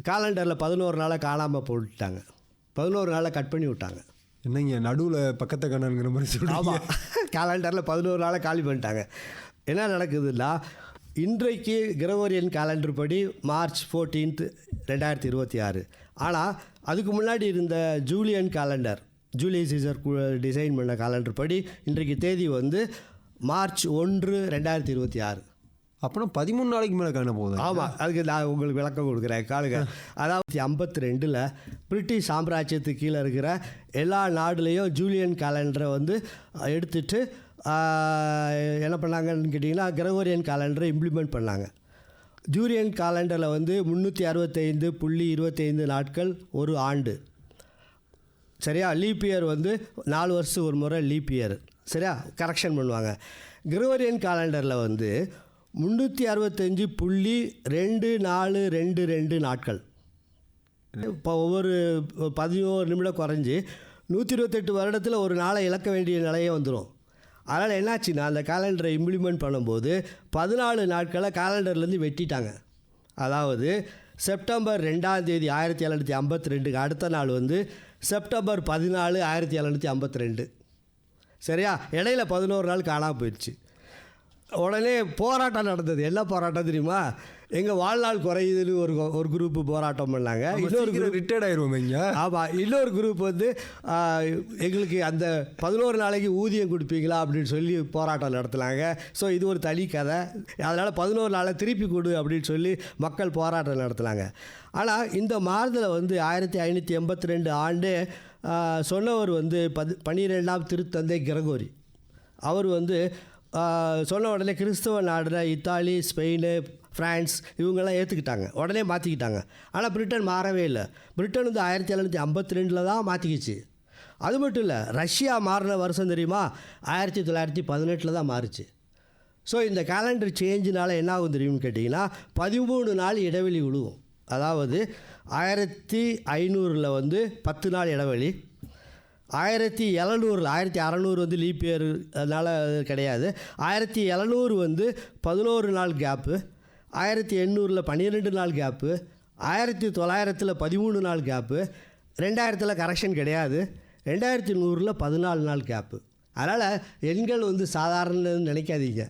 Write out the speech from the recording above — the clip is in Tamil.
காலண்டரில் 11 நாளாக காணாமல் போட்டுட்டாங்க. 11 நாளாக கட் பண்ணி விட்டாங்க. என்னங்க நடுவில் பக்கத்தை காணாங்கிற மாதிரி சொல்லுவாங்க. ஆமாம், காலண்டரில் 11 நாளாக காலி பண்ணிட்டாங்க. என்ன நடக்குதுன்னா, இன்றைக்கு கிரகோரியன் காலண்டர் படி மார்ச் 14, 2026. ஆனால் அதுக்கு முன்னாடி இருந்த Julian calendar, Julius Caesar design பண்ண காலண்டர் படி இன்றைக்கு தேதி வந்து மார்ச் 1, 2026. அப்புறம் 13 நாளைக்கு மேலே காண போகுது. ஆமாம், அதுக்கு நான் உங்களுக்கு விளக்கம் கொடுக்குறேன் காலுங்க. அதாவது 52 பிரிட்டிஷ் சாம்ராஜ்யத்துக்கு கீழே இருக்கிற எல்லா நாடுலேயும் ஜூலியன் காலண்டரை வந்து எடுத்துட்டு என்ன பண்ணாங்கன்னு கேட்டிங்கன்னா, கிரகோரியன் காலண்டரை இம்ப்ளிமெண்ட் பண்ணாங்க. ஜூலியன் காலண்டரில் வந்து 365.25 நாட்கள் ஒரு ஆண்டு. சரியா? லீப் இயர் வந்து 4 வருஷத்துக்கு ஒரு முறை லீப் இயர். சரியா? கரெக்ஷன் பண்ணுவாங்க. கிரகோரியன் காலண்டரில் வந்து 365.2422 நாட்கள். இப்போ ஒவ்வொரு 11 நிமிடம் குறைஞ்சி 128 வருடத்தில் ஒரு நாளை இழக்க வேண்டிய நிலையே வந்துடும். அதனால் என்னாச்சுன்னா, அந்த காலண்டரை இம்ப்ளிமெண்ட் பண்ணும்போது 14 நாட்களை காலண்டர்லேருந்து வெட்டிட்டாங்க. அதாவது செப்டம்பர் 2 1752 அடுத்த நாள் வந்து செப்டம்பர் 14, 1752. சரியா? இடையில 11 நாள் காணாமல் போயிடுச்சு. உடனே போராட்டம் நடந்தது. என்ன போராட்டம் தெரியுமா? எங்கள் வாழ்நாள் குறையுதுன்னு ஒரு குரூப்பு போராட்டம் பண்ணாங்க. இன்னொரு குரூப் ரிட்டையர்ட் ஆயிடுவோம் இங்கே. ஆமாம், இன்னொரு குரூப் வந்து எங்களுக்கு அந்த 11 நாளைக்கு ஊதியம் கொடுப்பீங்களா அப்படின்னு சொல்லி போராட்டம் நடத்துனாங்க. ஸோ இது ஒரு தனி கதை. அதனால் 11 நாளை திருப்பி கொடு அப்படின்னு சொல்லி மக்கள் போராட்டம் நடத்துனாங்க. ஆனால் இந்த மாறுதலை வந்து 1582 ஆண்டு சொன்னவர் வந்து 12ஆம் திருத்தந்தை கிரகோரி. அவர் வந்து சொன்ன உடனே கிறிஸ்தவ நாடுற இத்தாலி, ஸ்பெயின், ஃப்ரான்ஸ் இவங்கெல்லாம் ஏற்றுக்கிட்டாங்க, உடனே மாற்றிக்கிட்டாங்க. ஆனால் பிரிட்டன் மாறவே இல்லை. பிரிட்டன் வந்து 1752 தான் மாற்றிக்கிச்சு. அது மட்டும் இல்லை, ரஷ்யா மாறின வருஷம் தெரியுமா? 1918 தான் மாறுச்சு. ஸோ இந்த கேலண்டர் சேஞ்சினால் என்ன ஆகும் தெரியும்னு கேட்டிங்கன்னா, 13 நாள் இடைவெளி விழுவும். அதாவது 1500 வந்து 10 நாள் இடைவெளி, 1600 வந்து லீப் இயர், அதனால் கிடையாது. 1700 வந்து 11 நாள் கேப்பு, 1800 12 நாள் கேப்பு, 1900 13 நாள் கேப்பு, 2000 கரெக்ஷன் கிடையாது, 2100 14 நாள் கேப்பு. அதனால் எண்கள் வந்து சாதாரணன்னு நினைக்காதீங்க.